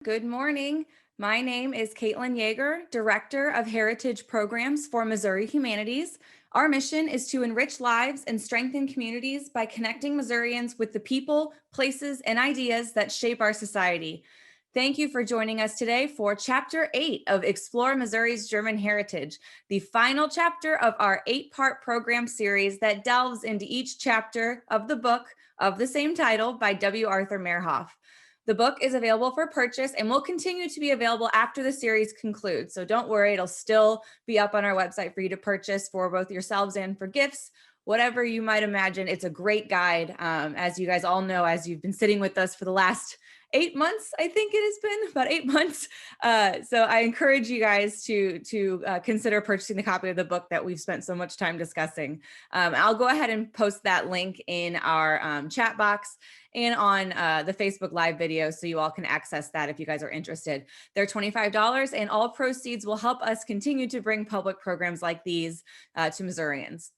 Good morning. My name is Caitlin Yager, Director of Heritage Programs for Missouri Humanities. Our mission is to enrich lives and strengthen communities by connecting Missourians with the people, places, and ideas that shape our society. Thank you for joining us today for Chapter 8 of Explore Missouri's German Heritage, the final chapter of our 8-part program series that delves into each chapter of the book of the same title by W. Arthur Mehrhoff. The book is available for purchase and will continue to be available after the series concludes. So don't worry, it'll still be up on our website for you to purchase for both yourselves and for gifts, whatever you might imagine. It's a great guide. As you guys all know, as you've been sitting with us for the last 8 months, I think it has been about 8 months. So I encourage you guys to consider purchasing the copy of the book that we've spent so much time discussing. I'll go ahead and post that link in our chat box and on the Facebook Live video, so you all can access that if you guys are interested. They're $25, and all proceeds will help us continue to bring public programs like these to Missourians.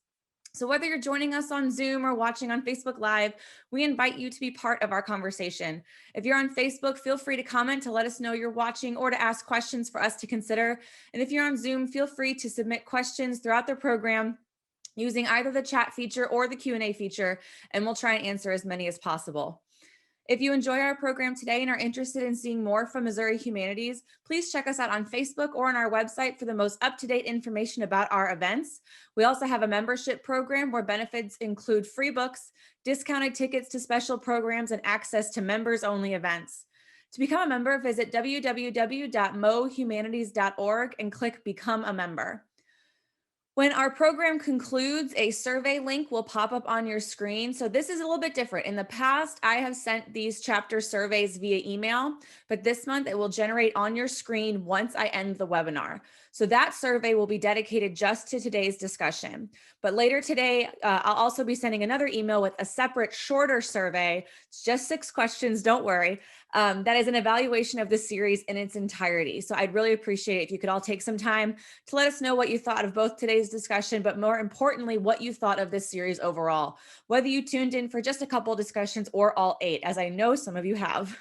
So whether you're joining us on Zoom or watching on Facebook Live, we invite you to be part of our conversation. If you're on Facebook, feel free to comment to let us know you're watching or to ask questions for us to consider. And if you're on Zoom, feel free to submit questions throughout the program using either the chat feature or the Q&A feature, and we'll try and answer as many as possible. If you enjoy our program today and are interested in seeing more from Missouri Humanities, please check us out on Facebook or on our website for the most up-to-date information about our events. We also have a membership program where benefits include free books, discounted tickets to special programs, and access to members-only events. To become a member, visit www.mohumanities.org and click Become a Member. When our program concludes, a survey link will pop up on your screen. So this is a little bit different. In the past, I have sent these chapter surveys via email, but this month it will generate on your screen once I end the webinar. So that survey will be dedicated just to today's discussion. But later today, I'll also be sending another email with a separate shorter survey. It's just 6 questions, don't worry. That is an evaluation of the series in its entirety. So I'd really appreciate it if you could all take some time to let us know what you thought of both today's discussion, but more importantly, what you thought of this series overall, whether you tuned in for just a couple discussions or all 8, as I know some of you have.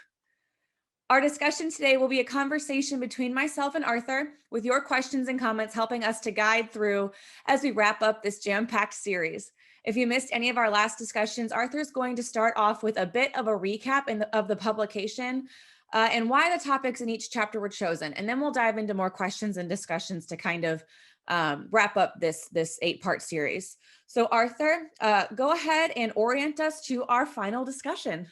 Our discussion today will be a conversation between myself and Arthur, with your questions and comments helping us to guide through as we wrap up this jam-packed series. If you missed any of our last discussions, Arthur is going to start off with a bit of a recap of the publication and why the topics in each chapter were chosen. And then we'll dive into more questions and discussions to kind of wrap up this 8-part series. So Arthur, go ahead and orient us to our final discussion.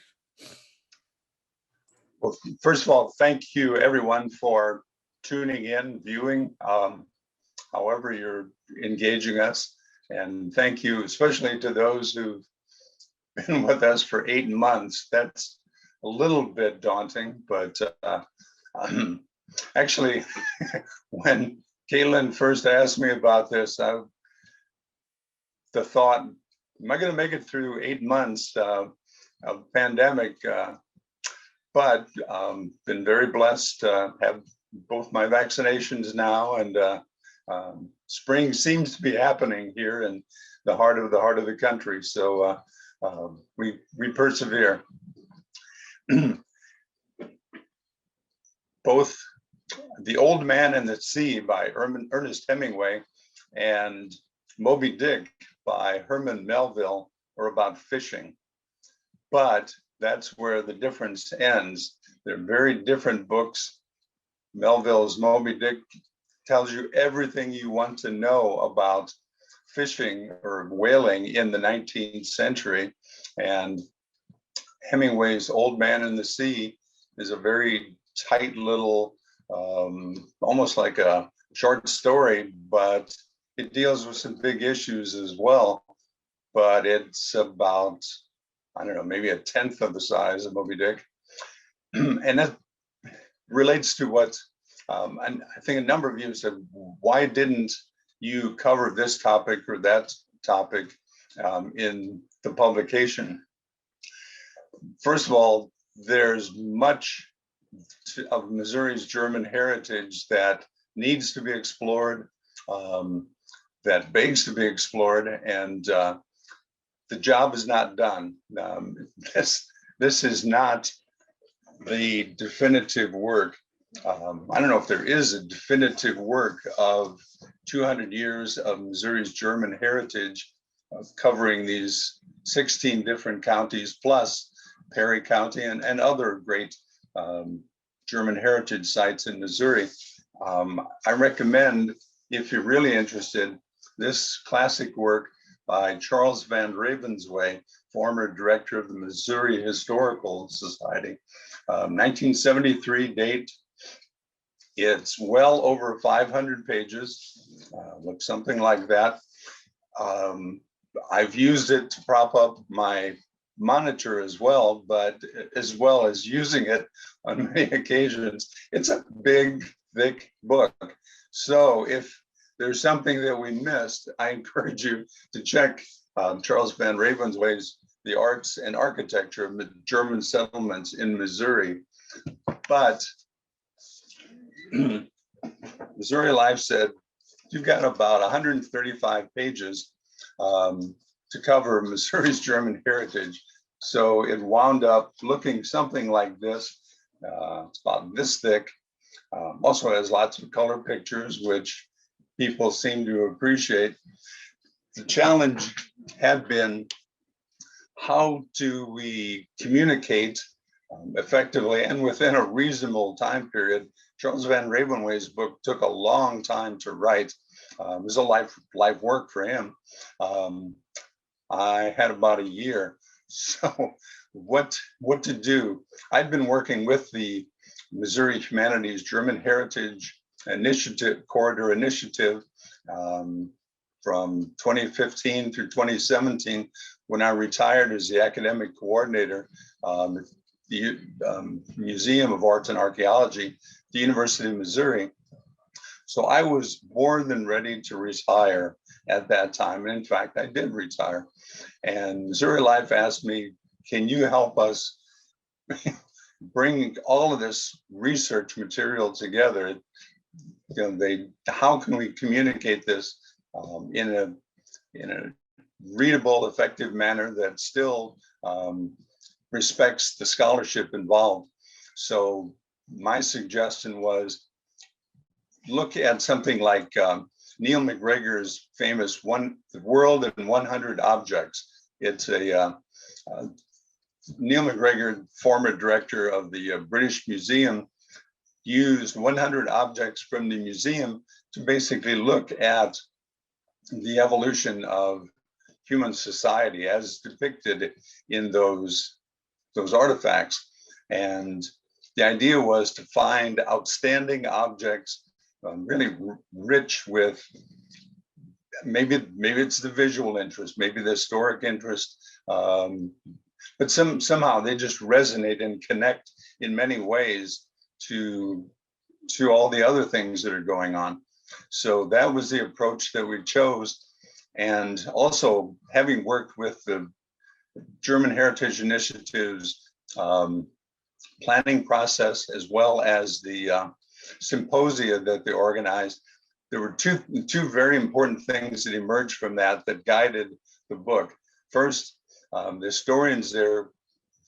Well, first of all, thank you everyone for tuning in, viewing, however you're engaging us. And thank you especially to those who've been with us for 8 months. That's a little bit daunting, but actually, when Caitlin first asked me about this, the thought, am I going to make it through 8 months of pandemic? But been very blessed to have both my vaccinations now, and spring seems to be happening here in the heart of the country. So we persevere. Both The Old Man and the Sea by Ernest Hemingway and Moby Dick by Herman Melville are about fishing, but that's where the difference ends. They're very different books. Melville's Moby Dick tells you everything you want to know about fishing or whaling in the 19th century. And Hemingway's Old Man and the Sea is a very tight little, almost like a short story, but it deals with some big issues as well. But it's about, I don't know, maybe 1/10 of the size of Moby Dick. And that relates to what I think a number of you said, why didn't you cover this topic or that topic in the publication? First of all, there's much of Missouri's German heritage that needs to be explored, that begs to be explored, and the job is not done. This is not the definitive work. I don't know if there is a definitive work of 200 years of Missouri's German heritage, covering these 16 different counties, plus Perry County and other great German heritage sites in Missouri. I recommend, if you're really interested, this classic work by Charles Van Ravensway, former director of the Missouri Historical Society, 1973 date. It's well over 500 pages, looks something like that. I've used it to prop up my monitor as well, but as well as using it on many occasions. It's a big, thick book. So if there's something that we missed, I encourage you to check Charles Van Ravensway's The Arts and Architecture of German Settlements in Missouri. But Missouri Life said, you've got about 135 pages to cover Missouri's German heritage. So it wound up looking something like this. It's about this thick. Also has lots of color pictures, which people seem to appreciate. The challenge had been, how do we communicate effectively and within a reasonable time period? Charles Van Ravensway's book took a long time to write. It was a life work for him. I had about a year. So what to do? I'd been working with the Missouri Humanities German Heritage Initiative, Corridor Initiative, from 2015 through 2017, when I retired as the academic coordinator at the Museum of Arts and Archaeology, the University of Missouri. So I was more than ready to retire at that time. And in fact, I did retire. And Missouri Life asked me, can you help us bring all of this research material together? How can we communicate this in a readable, effective manner that still respects the scholarship involved? So my suggestion was, look at something like Neil McGregor's famous The World in 100 Objects. It's a Neil McGregor, former director of the British Museum, used 100 objects from the museum to basically look at the evolution of human society as depicted in those artifacts. And the idea was to find outstanding objects, really rich with, maybe it's the visual interest, maybe the historic interest, but somehow they just resonate and connect in many ways to all the other things that are going on. So that was the approach that we chose. And also, having worked with the German Heritage Initiative's planning process, as well as the symposia that they organized, there were two very important things that emerged from that guided the book. First, the historians there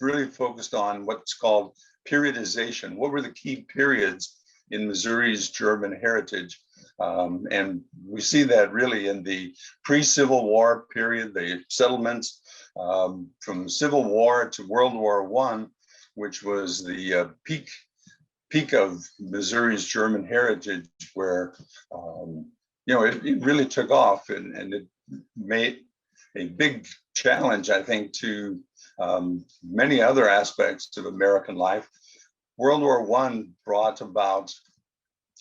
really focused on what's called periodization. What were the key periods in Missouri's German heritage? And we see that really in the pre-Civil War period, the settlements from Civil War to World War I, which was the peak of Missouri's German heritage, where it really took off, and it made a big challenge, I think, to many other aspects of American life. World War I brought about,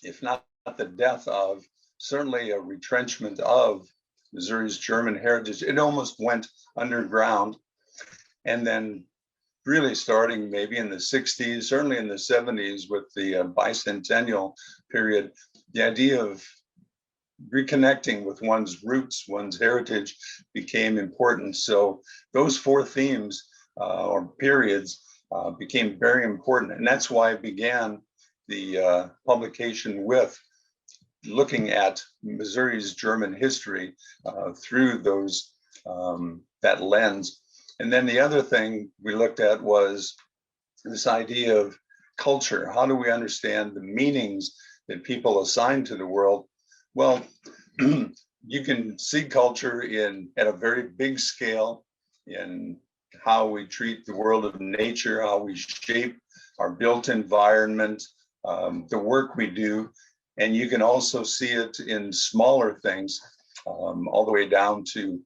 if not the death of, certainly a retrenchment of Missouri's German heritage. It almost went underground. And then really starting maybe in the 60s, certainly in the 70s with the bicentennial period, the idea of reconnecting with one's roots, one's heritage became important. So those four themes or periods became very important. And that's why I began the publication with looking at Missouri's German history through that lens. And then the other thing we looked at was this idea of culture? How do we understand the meanings that people assign to the world? Well, you can see culture at a very big scale in how we treat the world of nature, how we shape our built environment, the work we do. And you can also see it in smaller things, all the way down to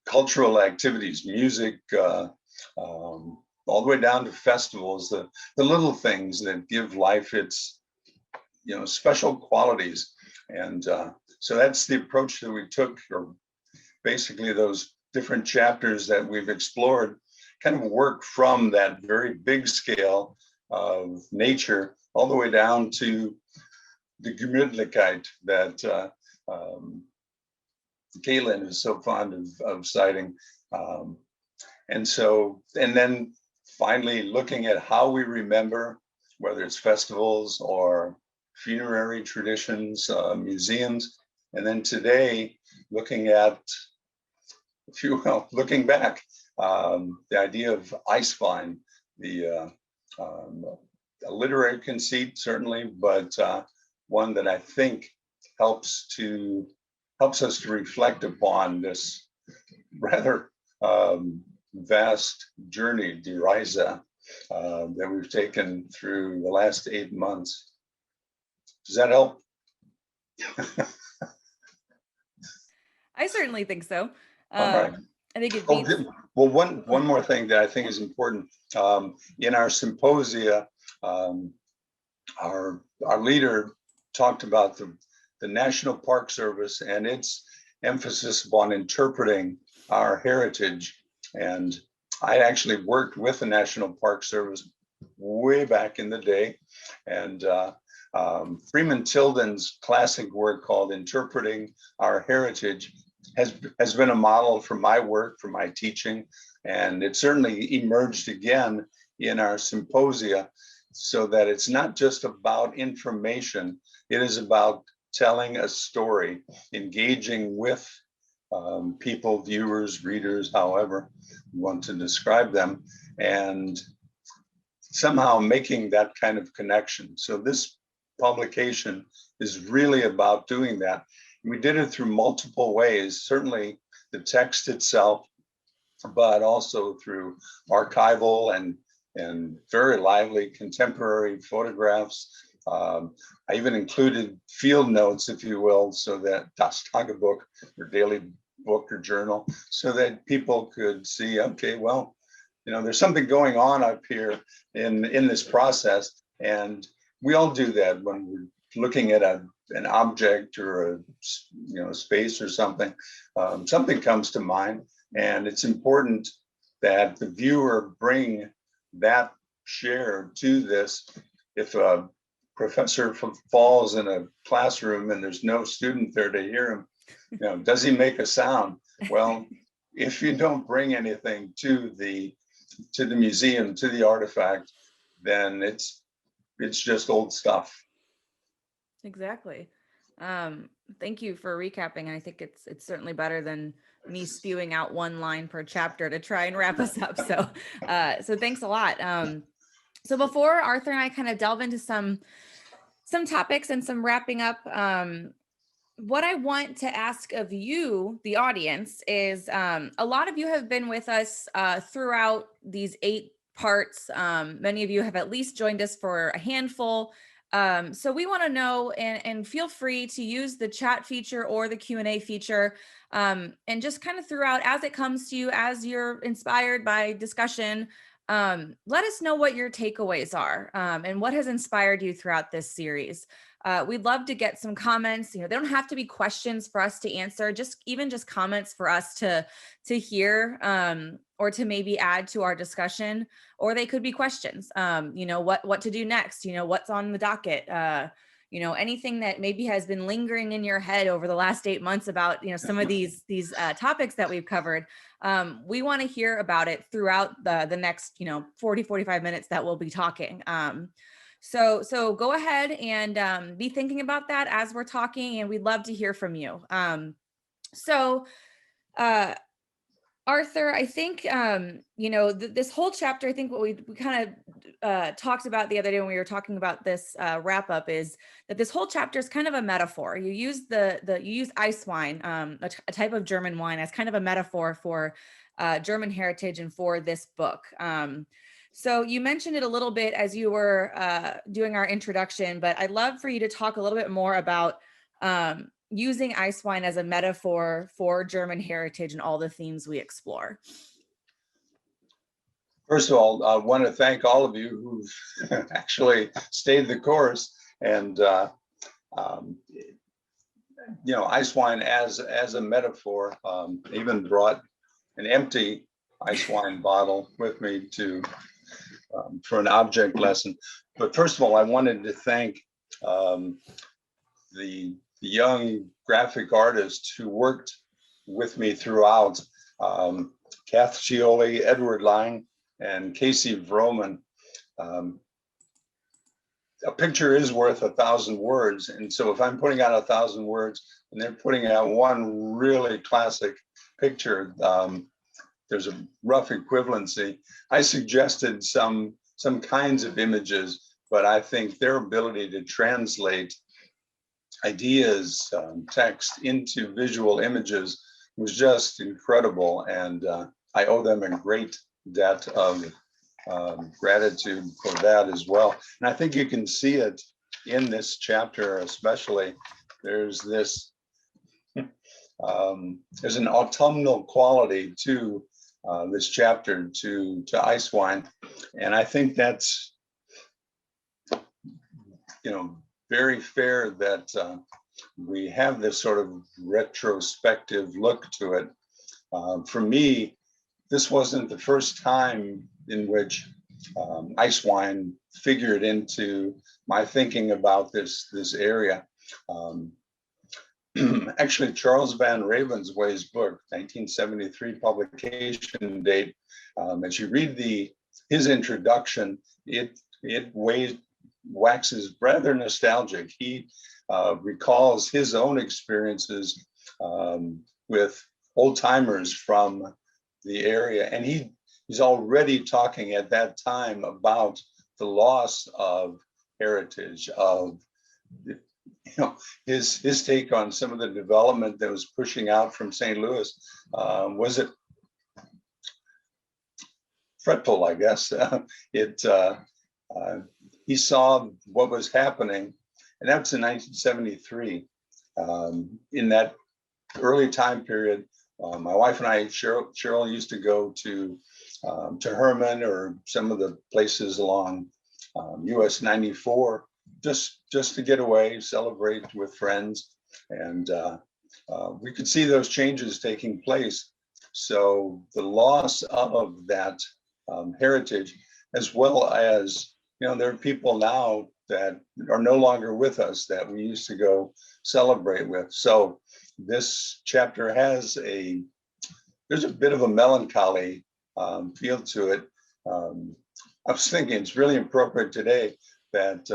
cultural activities, music, all the way down to festivals, the little things that give life its special qualities. And so that's the approach that we took, or basically those different chapters that we've explored kind of work from that very big scale of nature all the way down to the Gemütlichkeit that Caitlin is so fond of citing. And then finally looking at how we remember, whether it's festivals or funerary traditions, museums, and then today looking at, looking back, the idea of Eiswein, a literary conceit certainly, but one that I think helps us to reflect upon this rather vast journey, die Reise, that we've taken through the last 8 months. Does that help? I certainly think so. All right. I think it beats. Well, one more thing that I think is important. In our symposia, our leader talked about the National Park Service and its emphasis upon interpreting our heritage. And I actually worked with the National Park Service way back in the day. And Freeman Tilden's classic work called Interpreting Our Heritage has been a model for my work, for my teaching. And it certainly emerged again in our symposia, so that it's not just about information, it is about telling a story, engaging with people, viewers, readers, however you want to describe them, and somehow making that kind of connection. So this publication is really about doing that. We did it through multiple ways, certainly the text itself, but also through archival and very lively contemporary photographs. I even included field notes, if you will, so that Das Tagebuch, or daily book or journal, so that people could see, okay, well, there's something going on up here in this process. And we all do that when we're looking at an object or a space or something. Something comes to mind, and it's important that the viewer bring that share to this. If a professor falls in a classroom and there's no student there to hear him, does he make a sound? Well, if you don't bring anything to the museum, to the artifact, then it's just old stuff. Exactly. Thank you for recapping. I think it's certainly better than me spewing out one line per chapter to try and wrap us up. So thanks a lot. So before Arthur and I kind of delve into some topics and some wrapping up, what I want to ask of you, the audience, is a lot of you have been with us throughout these 8 parts. Many of you have at least joined us for a handful. So we want to know, and feel free to use the chat feature or the Q&A feature, and just kind of throughout as it comes to you, as you're inspired by discussion, let us know what your takeaways are, and what has inspired you throughout this series. We'd love to get some comments. They don't have to be questions for us to answer, just comments for us to hear, or to maybe add to our discussion, or they could be questions. What to do next, what's on the docket, anything that maybe has been lingering in your head over the last 8 months about, some of these topics that we've covered. We want to hear about it throughout the next, 45 minutes that we'll be talking. So go ahead and be thinking about that as we're talking, and we'd love to hear from you. Arthur, I think this whole chapter. I think what we kind of talked about the other day when we were talking about this wrap up is that this whole chapter is kind of a metaphor. You use you use Eiswein, a type of German wine, as kind of a metaphor for German heritage and for this book. So you mentioned it a little bit as you were doing our introduction, but I'd love for you to talk a little bit more about using Eiswein as a metaphor for German heritage and all the themes we explore. First of all, I want to thank all of you who've actually stayed the course, and Eiswein as a metaphor. Even brought an empty Eiswein bottle with me to for an object lesson. But first of all, I wanted to thank the young graphic artists who worked with me throughout, Kath Scioli, Edward Lang, and Casey Vroman. A picture is worth 1,000 words. And so if I'm putting out 1,000 words and they're putting out one really classic picture, there's a rough equivalency. I suggested some kinds of images, but I think their ability to translate ideas, text into visual images was just incredible. And I owe them a great debt of gratitude for that as well. And I think you can see it in this chapter, especially. There's this, there's an autumnal quality to this chapter, to Eiswein. And I think that's, very fair that we have this sort of retrospective look to it. For me, this wasn't the first time in which Eiswein figured into my thinking about this area. Actually, Charles Van Ravensway's book, 1973 publication date, as you read his introduction, it waxes rather nostalgic. He recalls his own experiences with old timers from the area, and he's already talking at that time about the loss of heritage, of his take on some of the development that was pushing out from St. Louis. Was it fretful, I guess? He saw what was happening, and that's in 1973. In that early time period, my wife and I, Cheryl used to go to Hermann or some of the places along US 94 just to get away, celebrate with friends, and we could see those changes taking place. So the loss of that heritage, as well as there are people now that are no longer with us that we used to go celebrate with. So this chapter has there's a bit of a melancholy feel to it. I was thinking it's really appropriate today that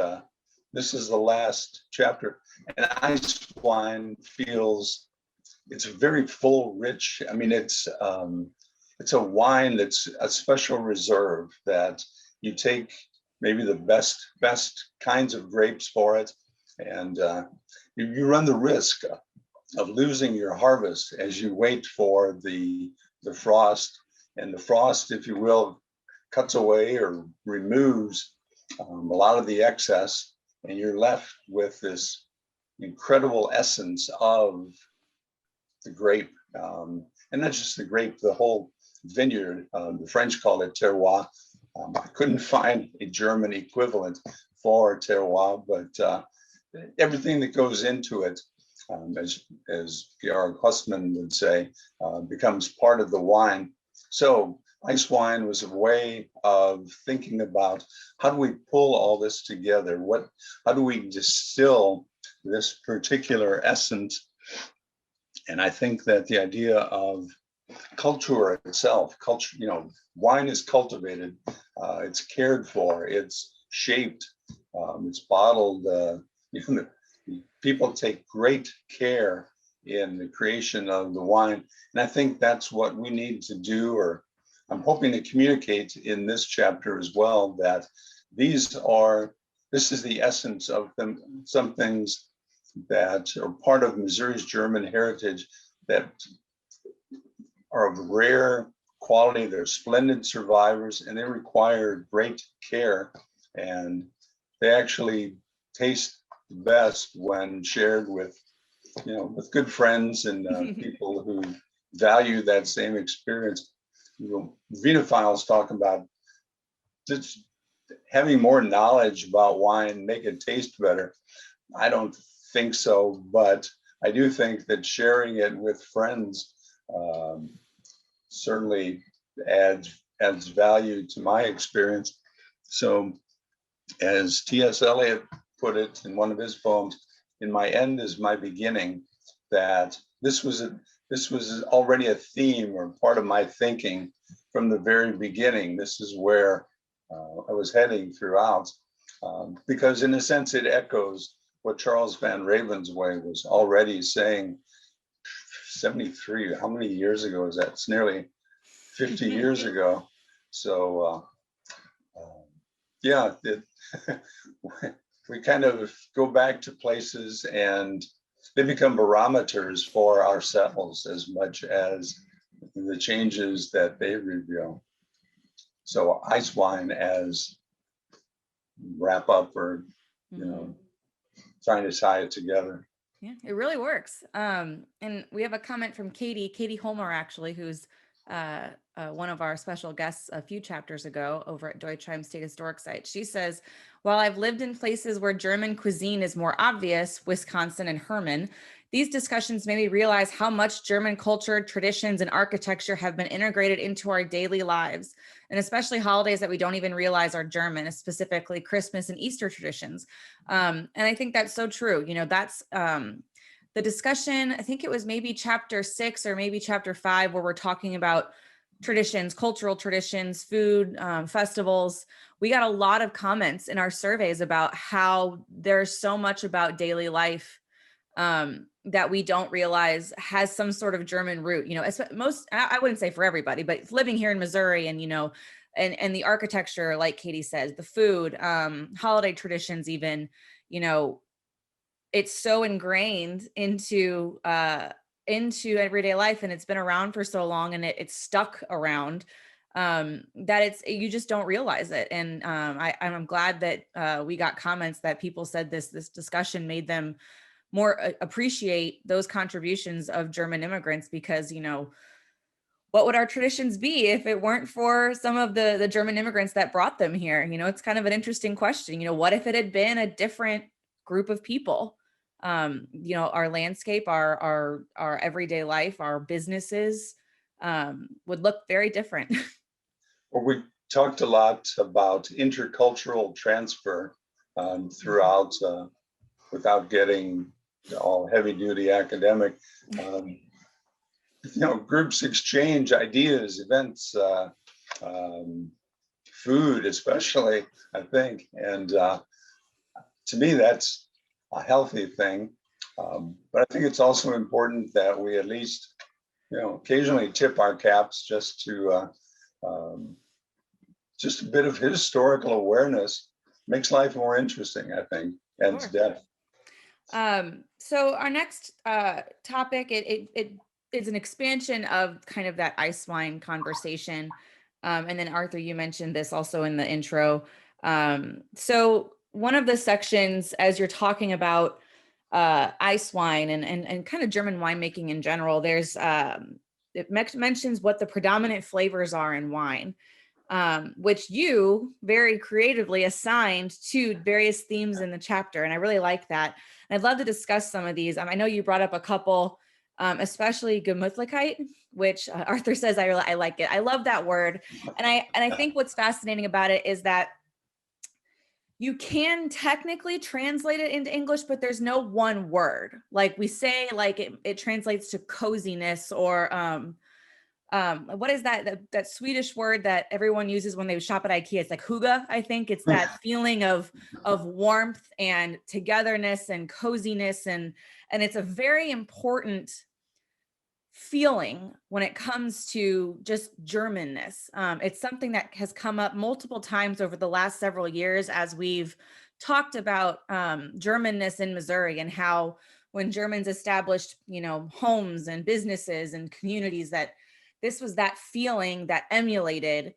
this is the last chapter, and Eiswein feels it's very full, rich. I mean, it's a wine that's a special reserve that you take maybe the best kinds of grapes for it, and you run the risk of losing your harvest as you wait for the frost, and the frost, if you will, cuts away or removes a lot of the excess, and you're left with this incredible essence of the grape, and not just the grape, the whole vineyard. The French call it terroir. I couldn't find a German equivalent for terroir, but everything that goes into it, as Georg Hussmann would say, becomes part of the wine. So Eiswein was a way of thinking about how do we pull all this together? How do we distill this particular essence? And I think that the idea of culture itself, wine is cultivated, it's cared for, it's shaped, it's bottled. People take great care in the creation of the wine. And I think that's what we need to do, or I'm hoping to communicate in this chapter as well, that this is the essence of them, some things that are part of Missouri's German heritage that are of rare quality. They're splendid survivors, and they require great care. And they actually taste best when shared with, with good friends and people who value that same experience. Vinophiles talk about just having more knowledge about wine make it taste better. I don't think so, but I do think that sharing it with friends certainly adds value to my experience. So, as T.S. Eliot put it in one of his poems, "In my end is my beginning," that this was already a theme or part of my thinking from the very beginning. This is where I was heading throughout, because in a sense it echoes what Charles Van Ravensway was already saying 73, how many years ago is that? It's nearly 50 years ago. So yeah, we kind of go back to places and they become barometers for ourselves as much as the changes that they reveal. So Eiswein as wrap up, or trying to tie it together. Yeah, it really works. And we have a comment from Katie Holmer, actually, who's one of our special guests a few chapters ago over at Deutsheim State Historic Site. She says, while I've lived in places where German cuisine is more obvious, Wisconsin and Hermann, these discussions made me realize how much German culture, traditions, and architecture have been integrated into our daily lives, and especially holidays that we don't even realize are German, specifically Christmas and Easter traditions. And I think that's so true. That's the discussion, I think it was maybe chapter 6 or maybe chapter 5, where we're talking about traditions, cultural traditions, food, festivals. We got a lot of comments in our surveys about how there's so much about daily life that we don't realize has some sort of German root. I wouldn't say for everybody, but living here in Missouri and, and the architecture, like Katie says, the food, holiday traditions, even, it's so ingrained into everyday life, and it's been around for so long, and it's stuck around that you just don't realize it. And I'm glad that we got comments that people said this discussion made them more appreciate those contributions of German immigrants, because what would our traditions be if it weren't for some of the German immigrants that brought them here? It's kind of an interesting question. What if it had been a different group of people? Our landscape, our everyday life, our businesses would look very different. Well, we talked a lot about intercultural transfer throughout, without getting all heavy duty academic. Groups exchange ideas, events, food, especially, I think. And to me, that's a healthy thing. But I think it's also important that we at least, occasionally tip our caps just to just a bit of historical awareness makes life more interesting, I think, and Sure. depth. So our next topic, it is an expansion of kind of that Eiswein conversation. And then Arthur, you mentioned this also in the intro. So one of the sections, as you're talking about Eiswein and kind of German winemaking in general, there's it mentions what the predominant flavors are in wine, which you very creatively assigned to various themes in the chapter. And I really like that. And I'd love to discuss some of these. I know you brought up a couple, especially Gemütlichkeit, which Arthur says I like it. I love that word. And I think what's fascinating about it is that you can technically translate it into English, but there's no one word. Like we say, like it translates to coziness or what is that Swedish word that everyone uses when they shop at IKEA? It's like hygge, I think. It's that feeling of warmth and togetherness and coziness, and it's a very important feeling when it comes to just Germanness. It's something that has come up multiple times over the last several years as we've talked about Germanness in Missouri, and how when Germans established, homes and businesses and communities, that this was that feeling that emulated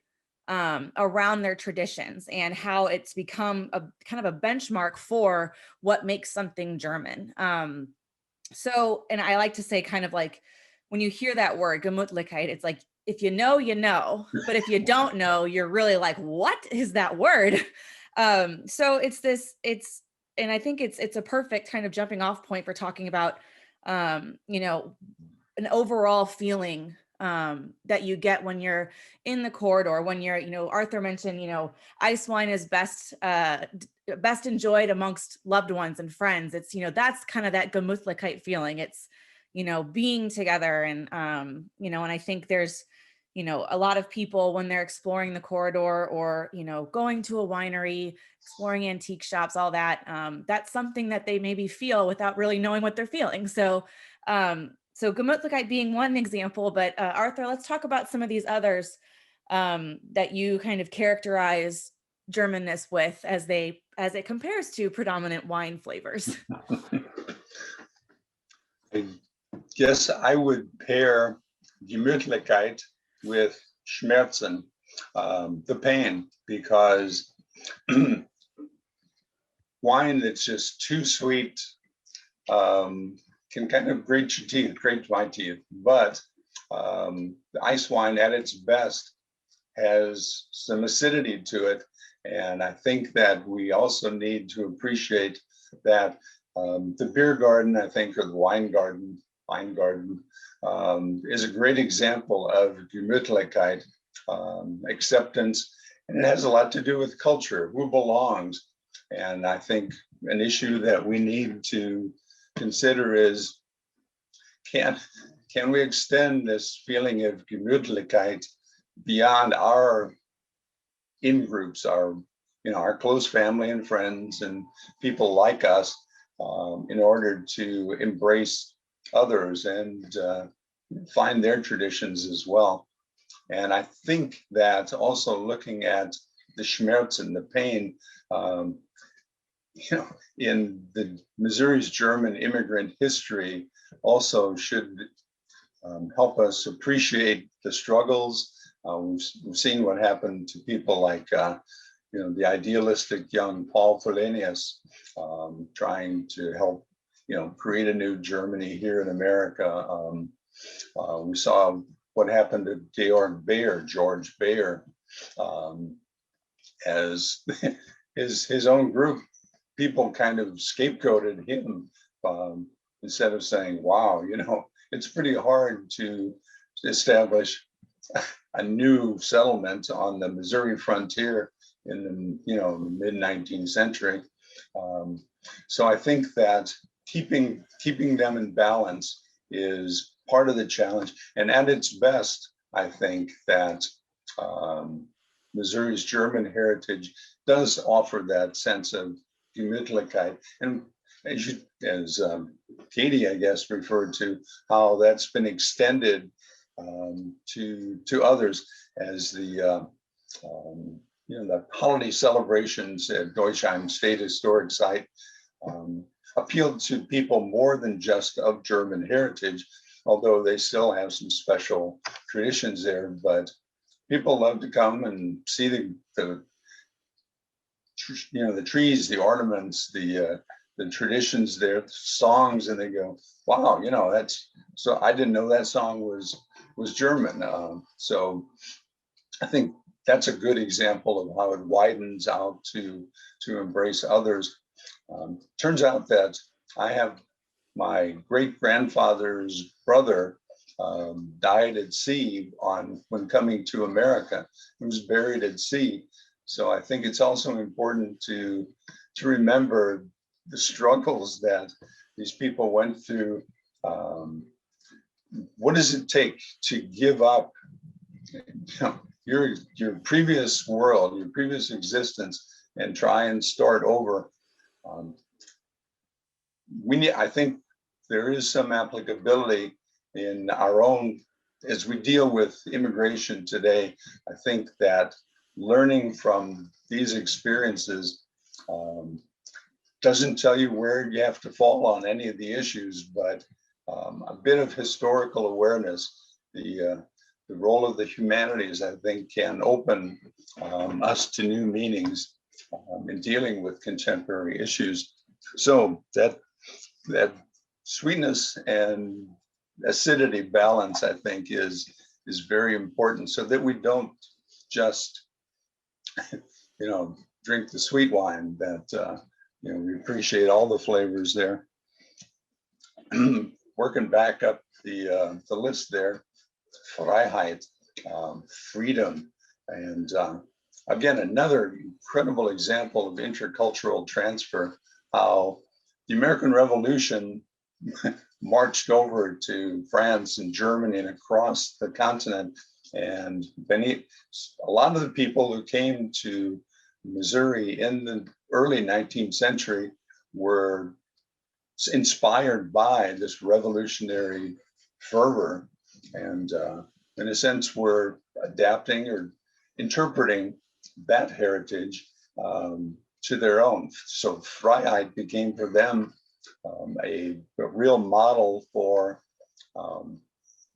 around their traditions, and how it's become a kind of a benchmark for what makes something German. And I like to say, kind of like, when you hear that word Gemütlichkeit, it's like, if you know, you know, but if you don't know, you're really like, what is that word? So and I think it's a perfect kind of jumping off point for talking about, an overall feeling that you get when you're in the corridor, when you're, Arthur mentioned, Eiswein is best enjoyed amongst loved ones and friends. It's, that's kind of that Gemütlichkeit feeling. It's, being together. And, and I think there's, a lot of people when they're exploring the corridor, or, going to a winery, exploring antique shops, all that, that's something that they maybe feel without really knowing what they're feeling. So Gemütlichkeit being one example, but Arthur, let's talk about some of these others that you kind of characterize Germanness with, as it compares to predominant wine flavors. I guess I would pair Gemütlichkeit with Schmerzen, the pain, because wine that's just too sweet can kind of grate your teeth, grate my teeth. But the ice wine at its best has some acidity to it. And I think that we also need to appreciate that the beer garden, I think, or the wine garden, is a great example of Gemütlichkeit, acceptance. And it has a lot to do with culture, who belongs. And I think an issue that we need to consider is, can we extend this feeling of Gemütlichkeit beyond our in-groups, our close family and friends and people like us, in order to embrace others and find their traditions as well. And I think that also looking at the Schmerzen, the pain, in the Missouri's German immigrant history also should help us appreciate the struggles. We've seen what happened to people like, the idealistic young Paul Fellenius, trying to help, create a new Germany here in America. We saw what happened to George Bayer, as his own group. People kind of scapegoated him, instead of saying, wow, it's pretty hard to establish a new settlement on the Missouri frontier in the mid-19th century. So I think that keeping them in balance is part of the challenge. And at its best, I think that Missouri's German heritage does offer that sense of Gemütlichkeit. And as Katie, I guess, referred to, how that's been extended to others, as the holiday celebrations at Deutsheim State Historic Site appealed to people more than just of German heritage, although they still have some special traditions there. But people love to come and see the trees, the ornaments, the traditions there, the songs, and they go, wow, so I didn't know that song was German. So I think that's a good example of how it widens out to embrace others. Turns out that I have my great grandfather's brother died at sea when coming to America. He was buried at sea. So I think it's also important to remember the struggles that these people went through. What does it take to give up your previous world, your previous existence, and try and start over. Um, I think there is some applicability in our own, as we deal with immigration today. I think that learning from these experiences doesn't tell you where you have to fall on any of the issues, but a bit of historical awareness, the role of the humanities, I think, can open us to new meanings in dealing with contemporary issues. So that sweetness and acidity balance, I think, is very important, so that we don't just, drink the sweet wine. That we appreciate all the flavors there. Working back up the list there, Freiheit, freedom, and again, another incredible example of intercultural transfer. How the American Revolution marched over to France and Germany and across the continent, and a lot of the people who came to Missouri in the early 19th century were inspired by this revolutionary fervor, and in a sense were adapting or interpreting that heritage to their own. So Freiheit became for them a real model for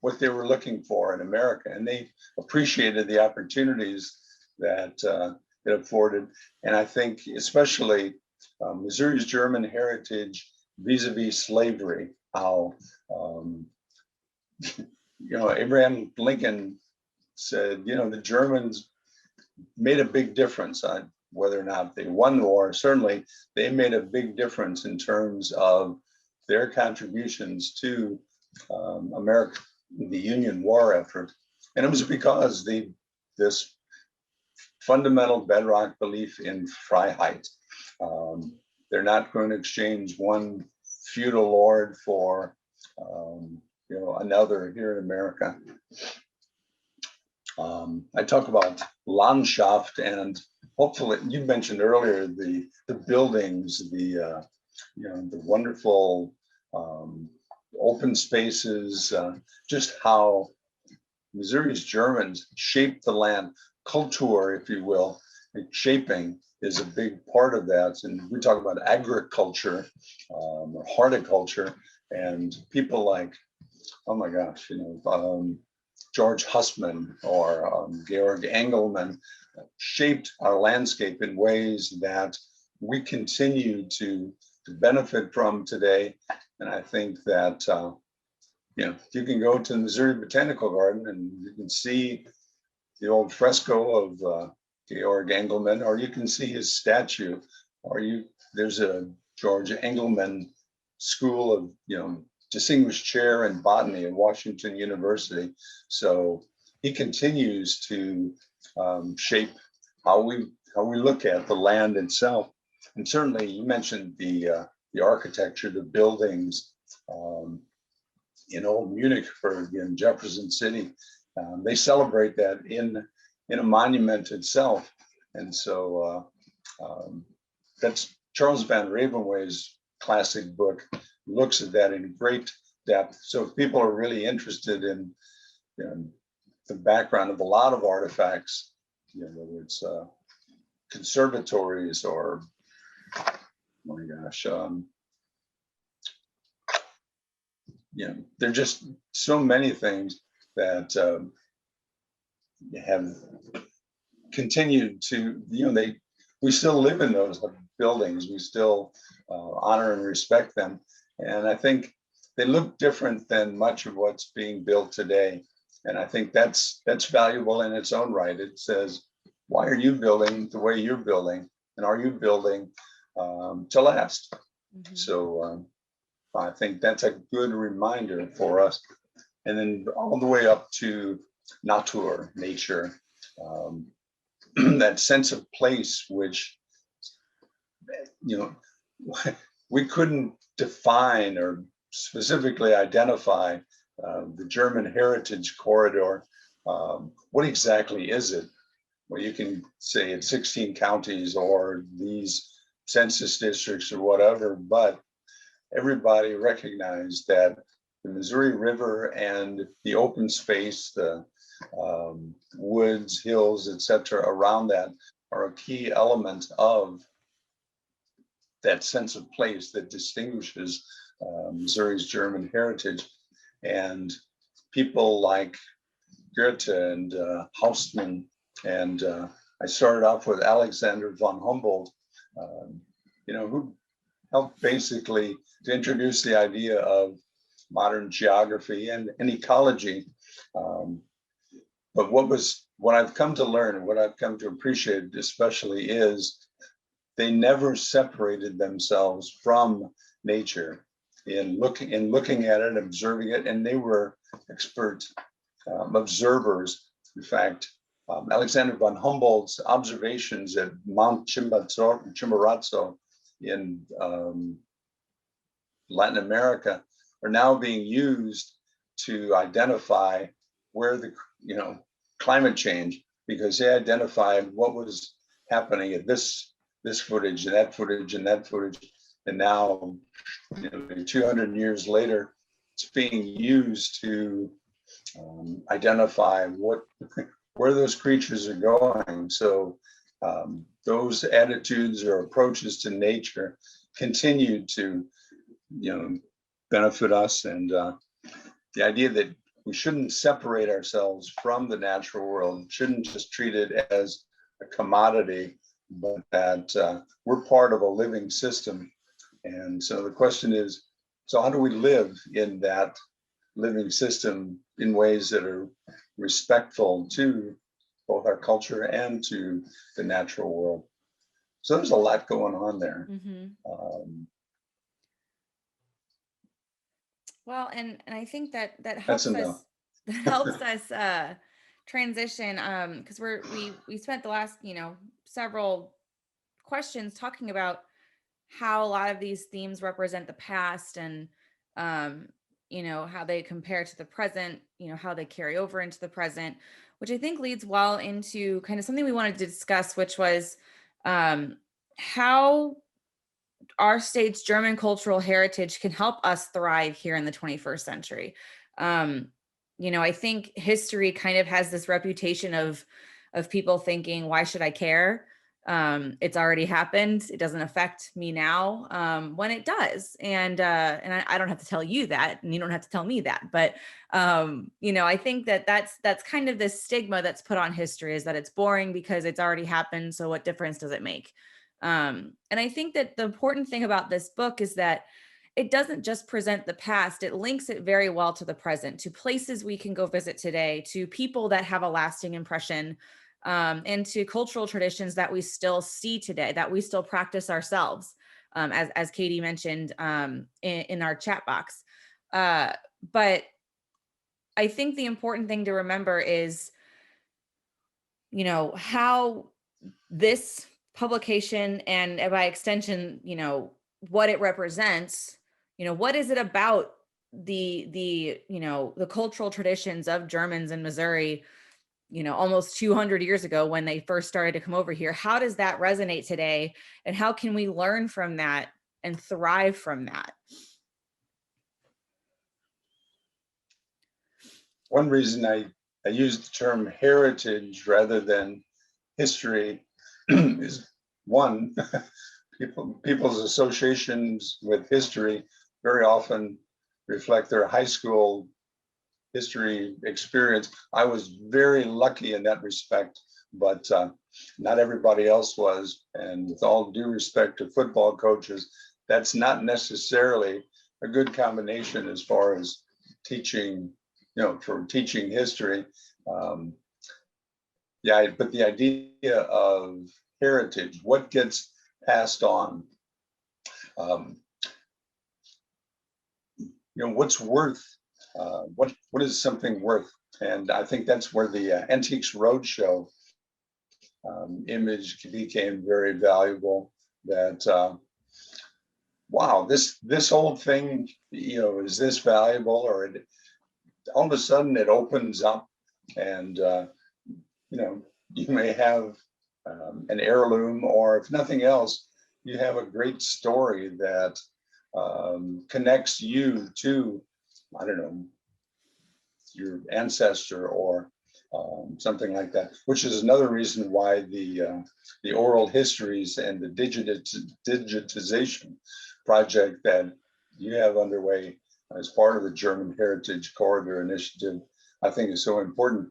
what they were looking for in America, and they appreciated the opportunities that it afforded. And I think especially Missouri's German heritage vis-a-vis slavery, how Abraham Lincoln said, the Germans made a big difference. Whether or not they won the war, certainly they made a big difference in terms of their contributions to America, the Union war effort. And it was because this fundamental bedrock belief in Freiheit. They're not going to exchange one feudal lord for another here in America. I talk about Landschaft, and hopefully you mentioned earlier the buildings, the wonderful open spaces, just how Missouri's Germans shaped the land. Culture, if you will, shaping is a big part of that. And we talk about agriculture or horticulture, and people like, oh my gosh, George Hussman or Georg Engelmann shaped our landscape in ways that we continue to benefit from today. And I think that you can go to the Missouri Botanical Garden and you can see the old fresco of Georg Engelmann, or you can see his statue, or there's a George Engelmann School of Distinguished Chair in Botany at Washington University. So he continues to shape how we look at the land itself. And certainly, you mentioned the architecture, the buildings in Old Munichburg in Jefferson City. They celebrate that in a monument itself. And so that's Charles Van Ravenway's classic book, looks at that in great depth. So if people are really interested in the background of a lot of artifacts, whether it's conservatories or, oh my gosh, there are just so many things that have continued to, we still live in those buildings. We still honor and respect them. And I think they look different than much of what's being built today. And I think that's valuable in its own right. It says, why are you building the way you're building? And are you building to last? Mm-hmm. So I think that's a good reminder for us. And then all the way up to nature, that sense of place, which, we couldn't define or specifically identify the German heritage corridor, What exactly is it? Well, you can say it's 16 counties or these census districts or whatever, but everybody recognized that the Missouri River and the open space, the woods, hills, etc., around that are a key element of that sense of place that distinguishes Missouri's German heritage. And people like Goethe and Hausmann, and I started off with Alexander von Humboldt, who helped basically to introduce the idea of modern geography and ecology. But what I've come to learn and what I've come to appreciate especially is they never separated themselves from nature in looking at it, observing it, and they were expert observers. In fact, Alexander von Humboldt's observations at Mount Chimborazo in Latin America are now being used to identify where the climate change, because they identified what was happening at this footage and that footage and that footage, and now 200 years later it's being used to identify where those creatures are going. So those attitudes or approaches to nature continue to benefit us, and the idea that we shouldn't separate ourselves from the natural world, shouldn't just treat it as a commodity, but that we're part of a living system. And so the question is, so how do we live in that living system in ways that are respectful to both our culture and to the natural world? So there's a lot going on there. Well, and I think that That's helps us transition, because we spent the last several questions talking about how a lot of these themes represent the past, and how they compare to the present, how they carry over into the present, which I think leads well into kind of something we wanted to discuss, which was how our state's German cultural heritage can help us thrive here in the 21st century. I think history kind of has this reputation of people thinking, why should I care? It's already happened. It doesn't affect me now, when it does. And I don't have to tell you that, and you don't have to tell me that. But, I think that's kind of this stigma that's put on history, is that it's boring because it's already happened. So what difference does it make? And I think that the important thing about this book is that it doesn't just present the past, it links it very well to the present, to places we can go visit today, to people that have a lasting impression, and to cultural traditions that we still see today, that we still practice ourselves, as Katie mentioned in our chat box. But I think the important thing to remember is, how this publication, and by extension, what it represents, what is it about the cultural traditions of Germans in Missouri, almost 200 years ago when they first started to come over here? How does that resonate today? And how can we learn from that and thrive from that? One reason I use the term heritage rather than history is one, people's associations with history very often reflect their high school history experience. I was very lucky in that respect, but not everybody else was. And with all due respect to football coaches, that's not necessarily a good combination as far as teaching, for teaching history. But the idea of heritage, what gets passed on, what's worth, what is something worth? And I think that's where the Antiques Roadshow image became very valuable. That wow, this old thing, is this valuable? Or all of a sudden it opens up And, you may have an heirloom, or if nothing else, you have a great story that connects you to, I don't know, your ancestor or something like that, which is another reason why the oral histories and the digitization project that you have underway as part of the German Heritage Corridor Initiative, I think is so important.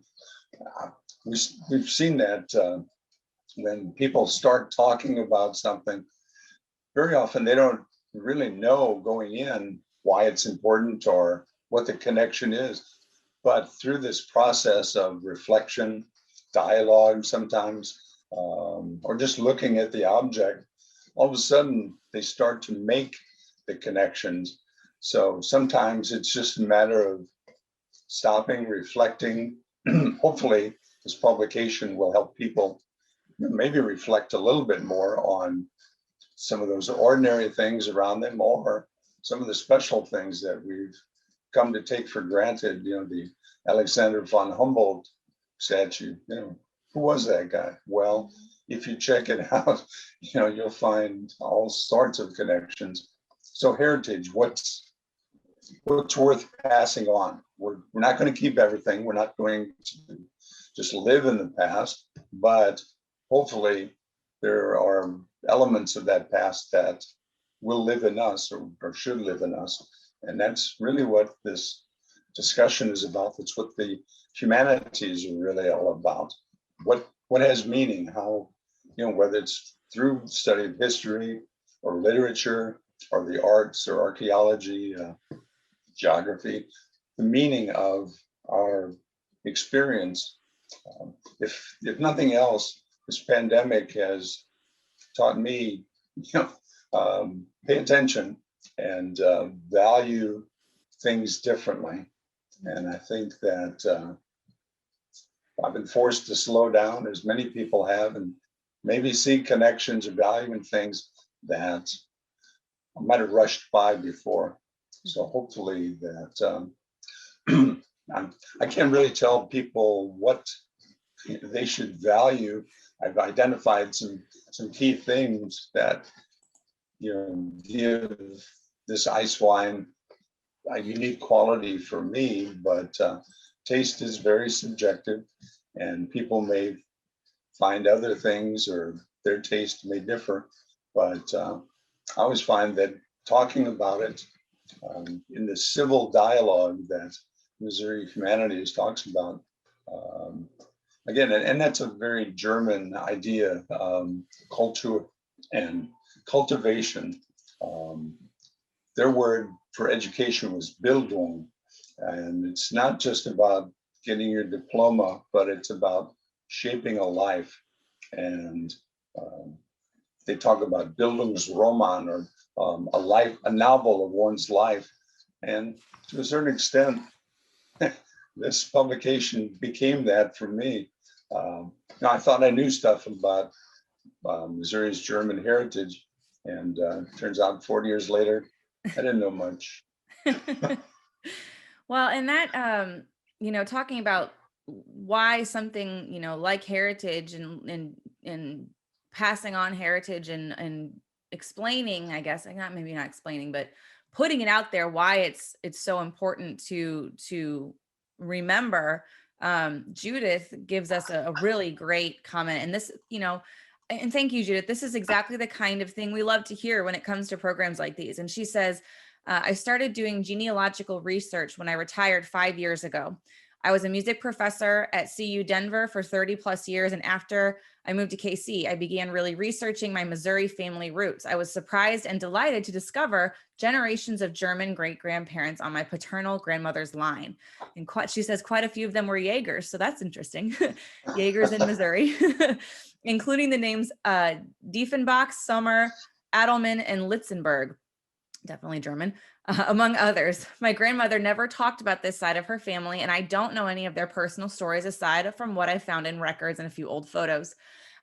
Uh, we've seen that when people start talking about something, very often they don't really know going in why it's important or what the connection is. But through this process of reflection, dialogue sometimes, or just looking at the object, all of a sudden they start to make the connections. So sometimes it's just a matter of stopping, reflecting. Hopefully, this publication will help people maybe reflect a little bit more on some of those ordinary things around them, or some of the special things that we've come to take for granted. The Alexander von Humboldt statue, who was that guy? Well, if you check it out, you'll find all sorts of connections. So heritage, what's worth passing on? We're not going to keep everything. We're not going to just live in the past, but hopefully there are elements of that past that will live in us, or should live in us. And that's really what this discussion is about. That's what the humanities are really all about. What has meaning? How, whether it's through study of history or literature or the arts or archaeology, geography, the meaning of our experience. If nothing else, this pandemic has taught me, pay attention and value things differently. And I think that I've been forced to slow down, as many people have, and maybe see connections or value in things that I might have rushed by before. So hopefully that I can't really tell people what they should value. I've identified some key things that give this Eiswein a unique quality for me, but taste is very subjective, and people may find other things, or their taste may differ. But I always find that talking about it in the civil dialogue that Missouri Humanities talks about, again, and that's a very German idea, culture and cultivation. Their word for education was Bildung, and it's not just about getting your diploma, but it's about shaping a life. And they talk about Bildungsroman, or a novel of one's life. And to a certain extent, this publication became that for me. Now, I thought I knew stuff about Missouri's German heritage, and turns out 40 years later, I didn't know much. Well, and that, talking about why something, like heritage and passing on heritage and explaining, I guess, maybe not explaining, but putting it out there, why it's so important to remember. Judith gives us a really great comment, and this, and thank you, Judith. This is exactly the kind of thing we love to hear when it comes to programs like these. And she says, I started doing genealogical research when I retired 5 years ago. I was a music professor at CU Denver for 30 plus years. And after I moved to KC, I began really researching my Missouri family roots. I was surprised and delighted to discover generations of German great-grandparents on my paternal grandmother's line. And she says quite a few of them were Yagers. So that's interesting. Yagers in Missouri, including the names Diefenbach, Sommer, Adelman, and Litzenberg. Definitely German, among others. My grandmother never talked about this side of her family, and I don't know any of their personal stories aside from what I found in records and a few old photos.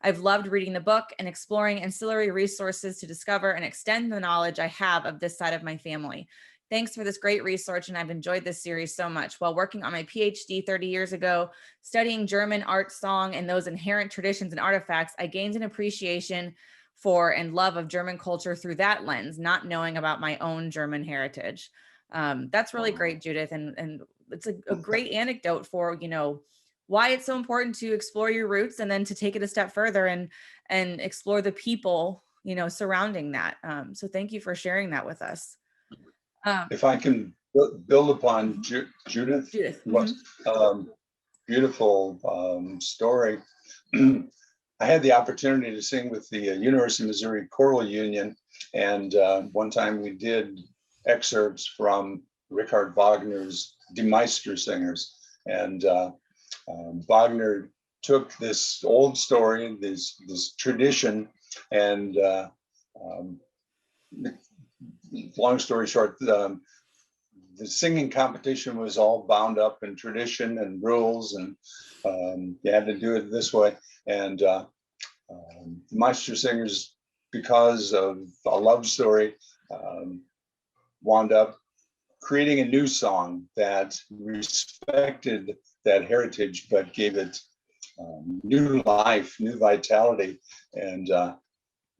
I've loved reading the book and exploring ancillary resources to discover and extend the knowledge I have of this side of my family. Thanks for this great research, and I've enjoyed this series so much. While working on my PhD 30 years ago, studying German art, song, and those inherent traditions and artifacts, I gained an appreciation for and love of German culture through that lens, not knowing about my own German heritage. That's really great, Judith, and it's a great anecdote for, why it's so important to explore your roots and then to take it a step further and explore the people, surrounding that. So thank you for sharing that with us. If I can build upon Judith, Judith. what beautiful story. I had the opportunity to sing with the University of Missouri Choral Union, and one time we did excerpts from Richard Wagner's Die Meistersingers, and Wagner took this old story, this tradition, and long story short, the singing competition was all bound up in tradition and rules, and you had to do it this way. And the Meistersingers, because of a love story, wound up creating a new song that respected that heritage, but gave it new life, new vitality. And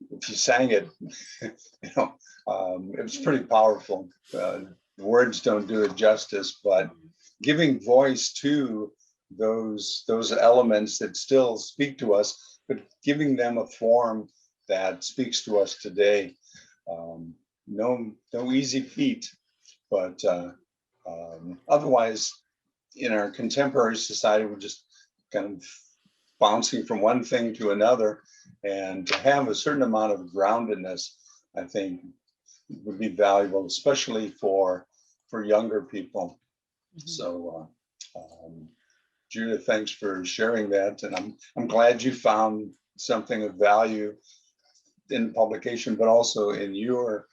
if you sang it, it was pretty powerful. The words don't do it justice, but giving voice to those elements that still speak to us, but giving them a form that speaks to us today. No easy feat, but otherwise, in our contemporary society, we're just kind of bouncing from one thing to another, and to have a certain amount of groundedness, I think, would be valuable, especially for younger people. So, Judith, thanks for sharing that, and I'm glad you found something of value in the publication, but also in your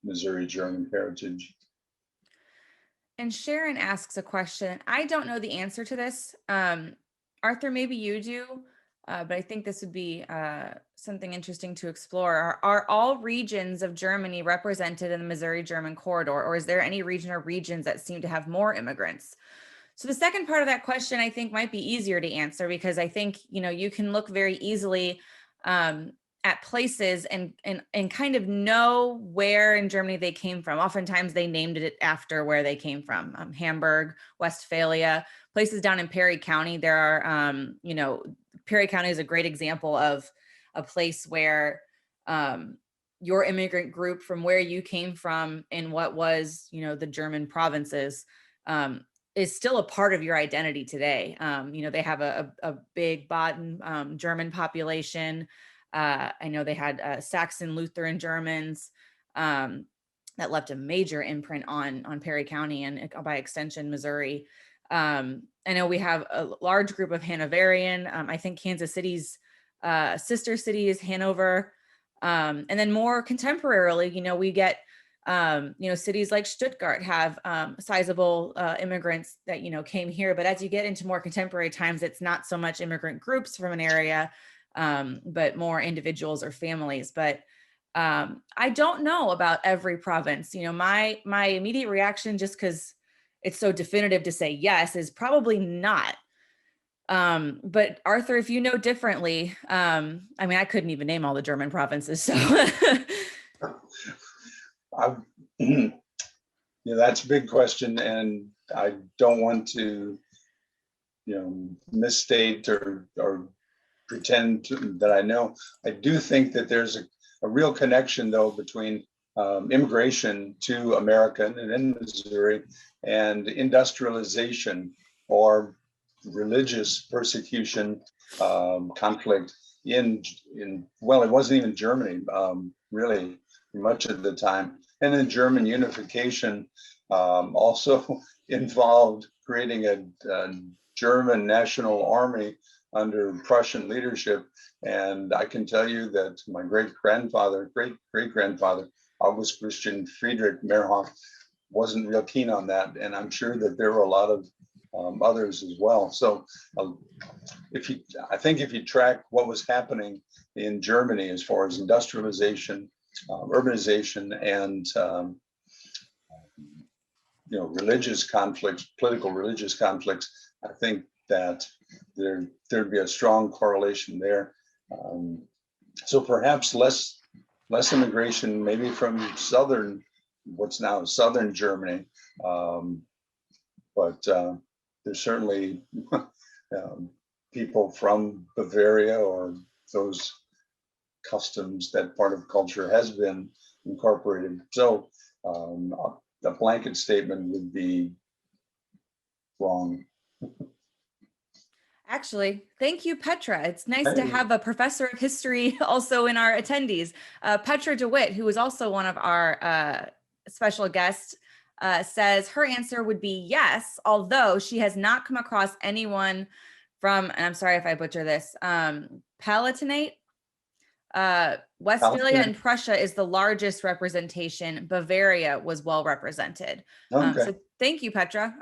Missouri German heritage. And Sharon asks a question. I don't know the answer to this. Arthur, maybe you do, but I think this would be something interesting to explore. Are all regions of Germany represented in the Missouri German corridor, or is there any region or regions that seem to have more immigrants? So the second part of that question, I think, might be easier to answer, because I think, you can look very easily at places and kind of know where in Germany they came from. Oftentimes they named it after where they came from. Hamburg, Westphalia, places down in Perry County. There are, Perry County is a great example of a place where your immigrant group from where you came from in what was, the German provinces, is still a part of your identity today. They have a big Baden German population. I know they had Saxon Lutheran Germans that left a major imprint on Perry County and by extension, Missouri. I know we have a large group of Hanoverian. I think Kansas City's sister city is Hanover. And then more contemporarily, we get, cities like Stuttgart have sizable immigrants that, came here. But as you get into more contemporary times, it's not so much immigrant groups from an area, but more individuals or families. But I don't know about every province. My immediate reaction, just because it's so definitive to say yes, is probably not. But Arthur, if you know differently, I couldn't even name all the German provinces. So that's a big question, and I don't want to, misstate or pretend that I know. I do think that there's a real connection, though, between immigration to America and in Missouri and industrialization or religious persecution, conflict in well, it wasn't even Germany, really, much of the time. And then German unification also involved creating a German national army under Prussian leadership. And I can tell you that my great-grandfather, August Christian Friedrich Mehrhoff, wasn't real keen on that. And I'm sure that there were a lot of others as well. So I think if you track what was happening in Germany as far as industrialization, urbanization, and religious conflicts, political religious conflicts, I think that there'd be a strong correlation there. So perhaps less immigration, maybe from what's now southern Germany, but there's certainly people from Bavaria, or those customs, that part of culture has been incorporated. So the blanket statement would be wrong. Actually, thank you, Petra. It's nice to Hey, have a professor of history also in our attendees. Petra DeWitt, who is also one of our special guests, says her answer would be yes, although she has not come across anyone from, and I'm sorry if I butcher this, Palatinate. Westphalia and Prussia is the largest representation. Bavaria was well represented. okay. So thank you, Petra.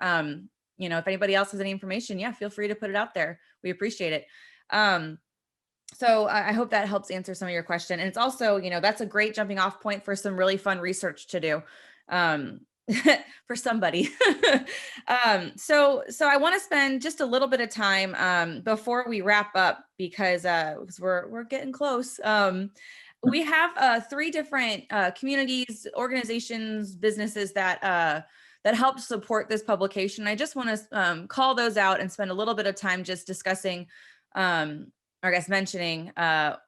If anybody else has any information, yeah, feel free to put it out there. We appreciate it. So I hope that helps answer some of your question. And it's also, that's a great jumping off point for some really fun research to do. For somebody. So I want to spend just a little bit of time before we wrap up, because we're getting close. We have 3 different communities, organizations, businesses that help support this publication. I just want to call those out and spend a little bit of time just discussing, or I guess mentioning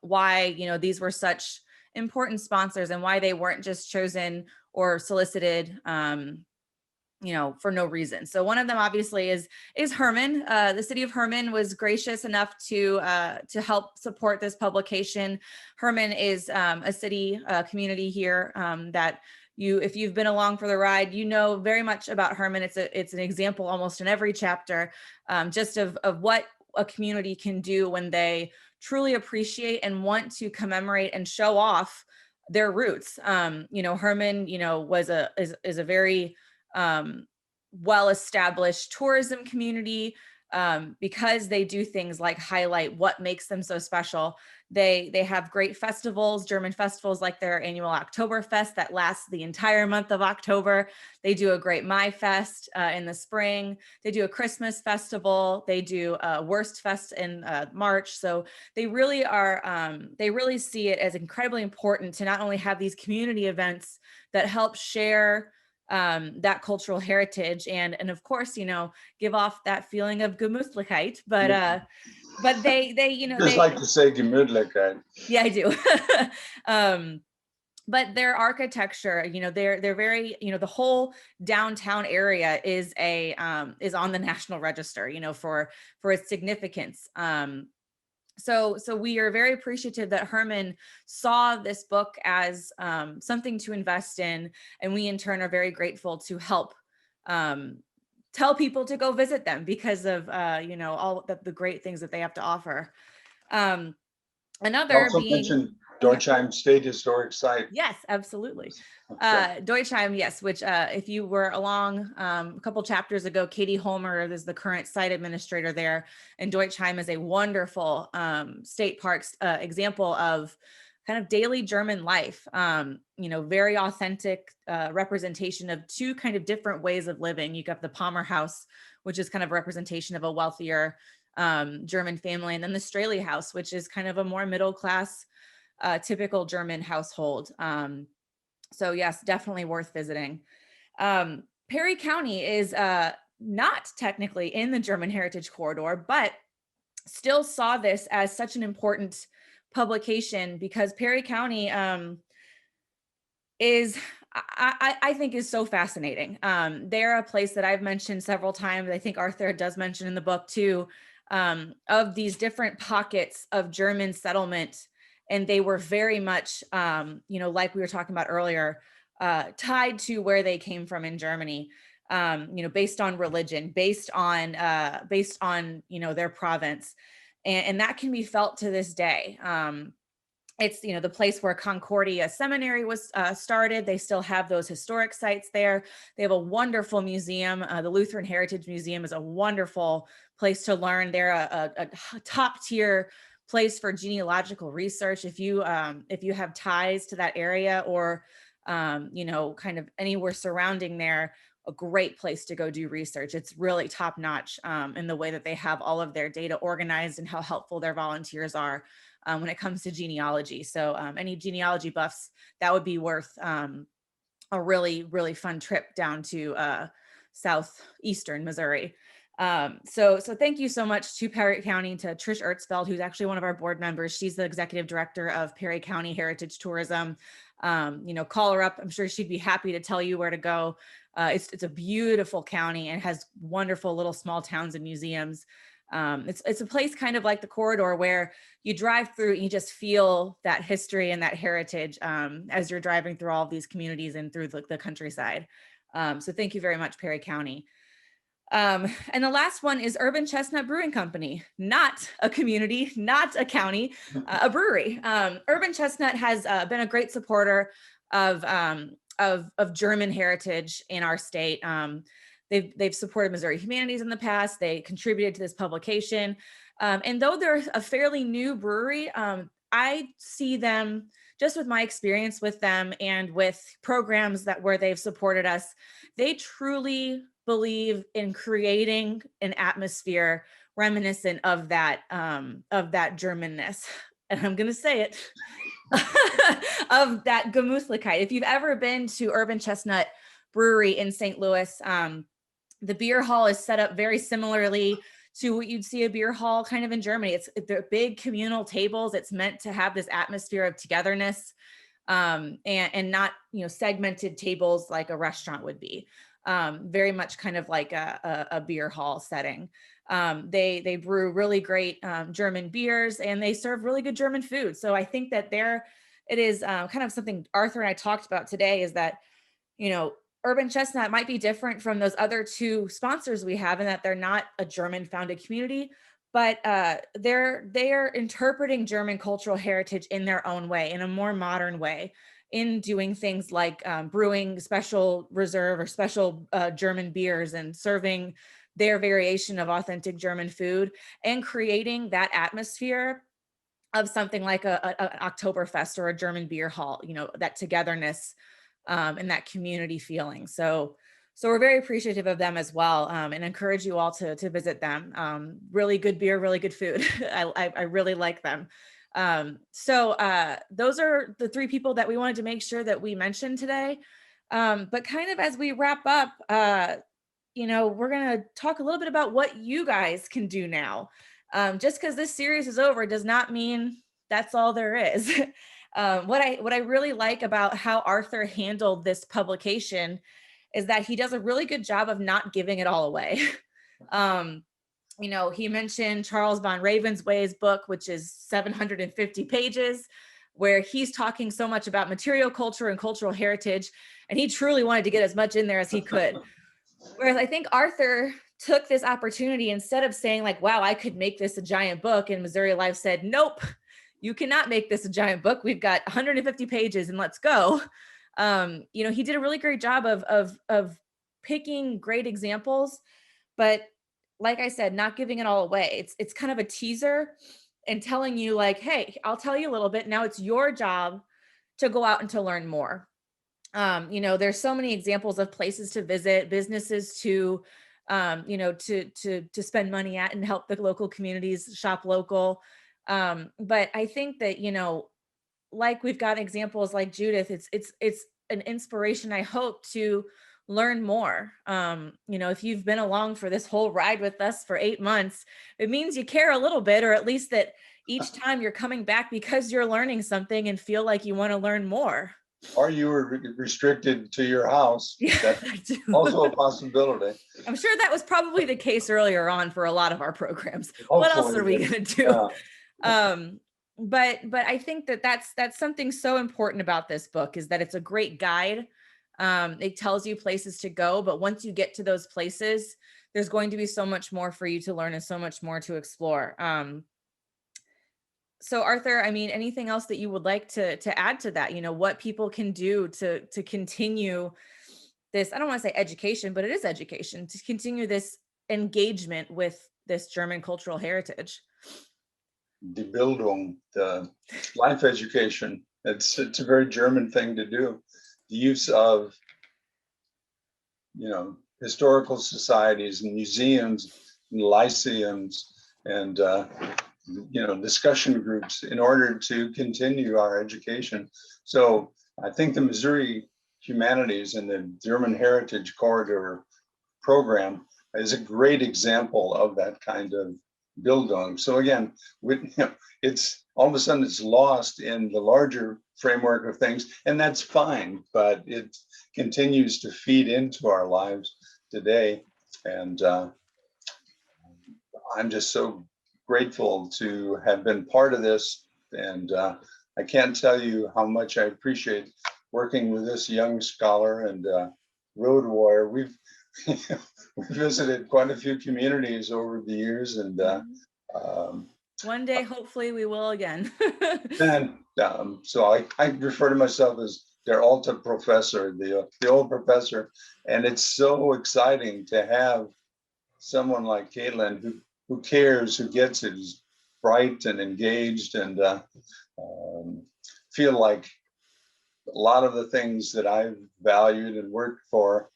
why these were such important sponsors and why they weren't just chosen or solicited, for no reason. So one of them obviously is Hermann. The city of Hermann was gracious enough to help support this publication. Hermann is a city community here that if you've been along for the ride, very much about Hermann. It's an example almost in every chapter, just of what a community can do when they truly appreciate and want to commemorate and show off their roots. Hermann, is a very well-established tourism community, because they do things like highlight what makes them so special. They have great festivals, German festivals, like their annual Oktoberfest that lasts the entire month of October. They do a great Mai Fest in the spring. They do a Christmas festival. They do a Wurstfest in March. So they really see it as incredibly important to not only have these community events that help share that cultural heritage and of course, give off that feeling of Gemütlichkeit, but they Just like to say Gemütlichkeit. Yeah, I do. But their architecture, they're very, the whole downtown area is on the National Register, for its significance. So we are very appreciative that Hermann saw this book as something to invest in, and we in turn are very grateful to help tell people to go visit them because of all the great things that they have to offer. Another also being mentioned Deutsheim State Historic Site. Yes, absolutely. Okay. Deutsheim, yes, which if you were along a couple chapters ago, Katie Holmer is the current site administrator there, and Deutsheim is a wonderful state parks example of kind of daily German life, very authentic representation of 2 kind of different ways of living. You got the Palmer House, which is kind of representation of a wealthier German family, and then the Straley House, which is kind of a more middle class, typical German household. So yes, definitely worth visiting. Perry County is not technically in the German Heritage Corridor, but still saw this as such an important publication because Perry County I think is so fascinating. They're a place that I've mentioned several times. I think Arthur does mention in the book too, of these different pockets of German settlement. And they were very much, like we were talking about earlier, tied to where they came from in Germany, based on religion, based on their province. And that can be felt to this day. It's, the place where Concordia Seminary was started. They still have those historic sites there. They have a wonderful museum. The Lutheran Heritage Museum is a wonderful place to learn. They're a top tier place for genealogical research. If you have ties to that area or, kind of anywhere surrounding there, a great place to go do research. It's really top notch in the way that they have all of their data organized and how helpful their volunteers are when it comes to genealogy. So any genealogy buffs, that would be worth a really, really fun trip down to southeastern Missouri. So thank you so much to Perry County, to Trish Ertzfeld, who's actually one of our board members. She's the executive director of Perry County Heritage Tourism. Call her up. I'm sure she'd be happy to tell you where to go. It's a beautiful county and has wonderful little small towns and museums. It's a place kind of like the corridor where you drive through and you just feel that history and that heritage as you're driving through all of these communities and through the countryside. So thank you very much, Perry County. And the last one is Urban Chestnut Brewing Company, not a community, not a county, a brewery. Urban Chestnut has been a great supporter of German heritage in our state. They've supported Missouri Humanities in the past. They contributed to this publication. And though they're a fairly new brewery, I see them, just with my experience with them and with programs where they've supported us, they truly believe in creating an atmosphere reminiscent of that Germanness. And I'm going to say it, of that Gemütlichkeit. If you've ever been to Urban Chestnut Brewery in St. Louis, the beer hall is set up very similarly to what you'd see a beer hall kind of in Germany. They're big communal tables. It's meant to have this atmosphere of togetherness, and not, segmented tables like a restaurant would be. Very much kind of like a beer hall setting. They brew really great German beers, and they serve really good German food. So I think that it is kind of something Arthur and I talked about today, is that, Urban Chestnut might be different from those other two sponsors we have in that they're not a German founded community, but they are interpreting German cultural heritage in their own way, in a more modern way, in doing things like brewing special reserve or special German beers and serving their variation of authentic German food, and creating that atmosphere of something like an Oktoberfest or a German beer hall, that togetherness and that community feeling. So we're very appreciative of them as well, and encourage you all to visit them. Really good beer, really good food. I really like them. So those are the three people that we wanted to make sure that we mentioned today. But kind of as we wrap up, we're going to talk a little bit about what you guys can do now. Just because this series is over does not mean that's all there is. What I really like about how Arthur handled this publication is that he does a really good job of not giving it all away. He mentioned Charles von Ravensway's book, which is 750 pages, where he's talking so much about material culture and cultural heritage, and he truly wanted to get as much in there as he could. Whereas I think Arthur took this opportunity, instead of saying like, wow, I could make this a giant book, and Missouri Life said, nope, you cannot make this a giant book. We've got 150 pages and let's go. He did a really great job of picking great examples, but like I said, not giving it all away. It's kind of a teaser and telling you like, hey, I'll tell you a little bit. Now it's your job to go out and to learn more. There's so many examples of places to visit, businesses to spend money at and help the local communities shop local. But I think that, like we've got examples like Judith, it's an inspiration, I hope, to learn more. If you've been along for this whole ride with us for 8 months, it means you care a little bit, or at least that each time you're coming back because you're learning something and feel like you want to learn more. Or you were restricted to your house. Yeah, that's also a possibility. I'm sure that was probably the case earlier on for a lot of our programs. Hopefully, what else are we going to do? Yeah. But I think that that's something so important about this book, is that it's a great guide. It tells you places to go, but once you get to those places, there's going to be so much more for you to learn and so much more to explore. So Arthur, anything else that you would like to add to that? What people can do to continue this, I don't want to say education, but it is education, to continue this engagement with this German cultural heritage. Die Bildung, the life education. It's a very German thing to do. The use of historical societies and museums and lyceums and discussion groups in order to continue our education. So I think the Missouri Humanities and the German Heritage Corridor program is a great example of that kind of Bildung. So again, it's all of a sudden it's lost in the larger framework of things, and that's fine, but it continues to feed into our lives today. And I'm just so grateful to have been part of this. And I can't tell you how much I appreciate working with this young scholar and road warrior. We've visited quite a few communities over the years, and one day, hopefully, we will again. and so I refer to myself as their alta professor, the old professor, and it's so exciting to have someone like Caitlin who cares, who gets it, is bright and engaged, and feel like a lot of the things that I've valued and worked for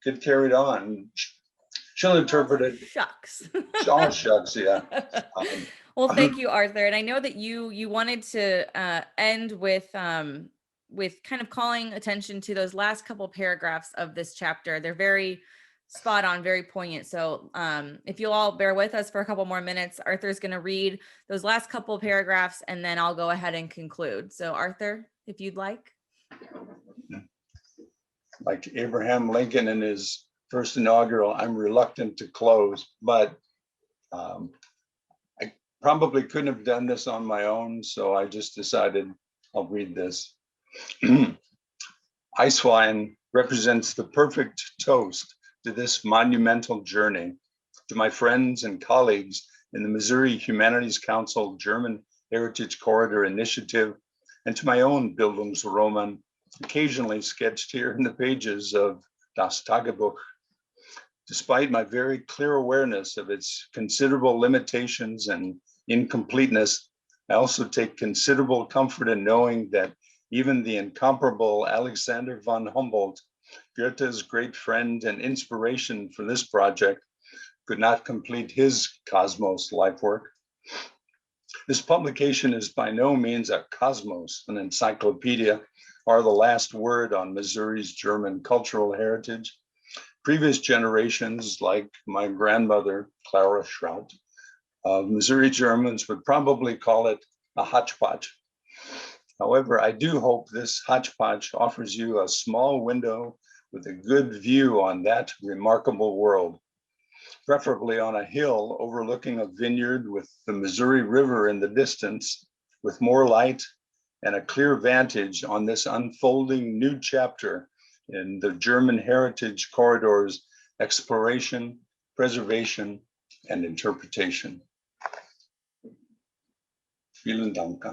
get carried on. She'll interpret it. Shucks. Oh, shucks, yeah. Well, thank you, Arthur. And I know that you wanted to end with kind of calling attention to those last couple paragraphs of this chapter. They're very spot on, very poignant. So if you'll all bear with us for a couple more minutes, Arthur's going to read those last couple paragraphs, and then I'll go ahead and conclude. So Arthur, if you'd like. Like Abraham Lincoln in his first inaugural, I'm reluctant to close, but I probably couldn't have done this on my own, so I just decided I'll read this. Eiswein represents the perfect toast to this monumental journey. To my friends and colleagues in the Missouri Humanities Council German Heritage Corridor Initiative, and to my own Bildungsroman, occasionally sketched here in the pages of Das Tagebuch. Despite my very clear awareness of its considerable limitations and incompleteness, I also take considerable comfort in knowing that even the incomparable Alexander von Humboldt, Goethe's great friend and inspiration for this project, could not complete his Cosmos life work. This publication is by no means a cosmos, an encyclopedia, or the last word on Missouri's German cultural heritage. Previous generations, like my grandmother, Clara Schraut, of Missouri Germans would probably call it a hodgepodge. However, I do hope this hodgepodge offers you a small window with a good view on that remarkable world, preferably on a hill overlooking a vineyard with the Missouri River in the distance, with more light and a clear vantage on this unfolding new chapter in the German Heritage Corridor's exploration, preservation, and interpretation. Vielen Dank.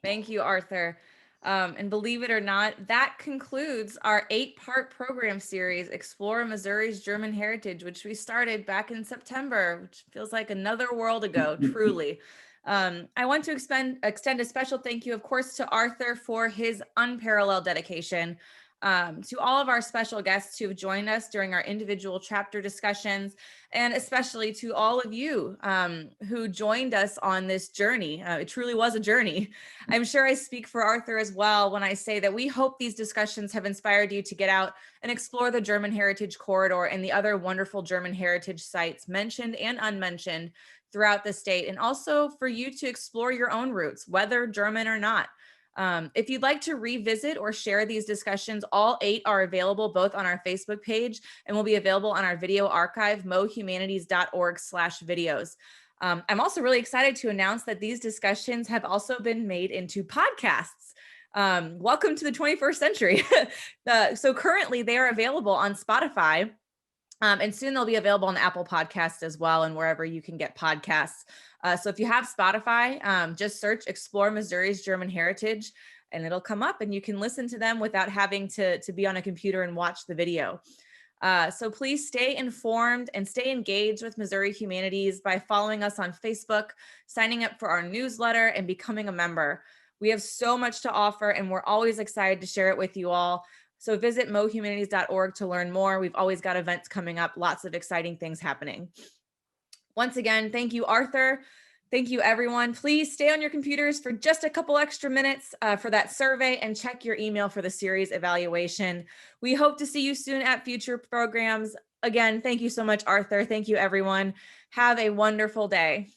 Thank you, Arthur. And believe it or not, that concludes our 8-part program series, Explore Missouri's German Heritage, which we started back in September, which feels like another world ago, truly. I want to extend a special thank you, of course, to Arthur for his unparalleled dedication, to all of our special guests who have joined us during our individual chapter discussions, and especially to all of you who joined us on this journey. It truly was a journey. I'm sure I speak for Arthur as well when I say that we hope these discussions have inspired you to get out and explore the German Heritage Corridor and the other wonderful German heritage sites mentioned and unmentioned throughout the state, and also for you to explore your own roots, whether German or not. If you'd like to revisit or share these discussions, all 8 are available both on our Facebook page and will be available on our video archive, mohumanities.org/videos. I'm also really excited to announce that these discussions have also been made into podcasts. Welcome to the 21st century. So currently they are available on Spotify. And soon they'll be available on Apple Podcasts as well, and wherever you can get podcasts. So if you have Spotify, just search Explore Missouri's German Heritage, and it'll come up, and you can listen to them without having to be on a computer and watch the video. So please stay informed and stay engaged with Missouri Humanities by following us on Facebook, signing up for our newsletter, and becoming a member. We have so much to offer, and we're always excited to share it with you all. So visit mohumanities.org to learn more. We've always got events coming up, lots of exciting things happening. Once again, thank you, Arthur. Thank you, everyone. Please stay on your computers for just a couple extra minutes for that survey and check your email for the series evaluation. We hope to see you soon at future programs. Again, thank you so much, Arthur. Thank you, everyone. Have a wonderful day.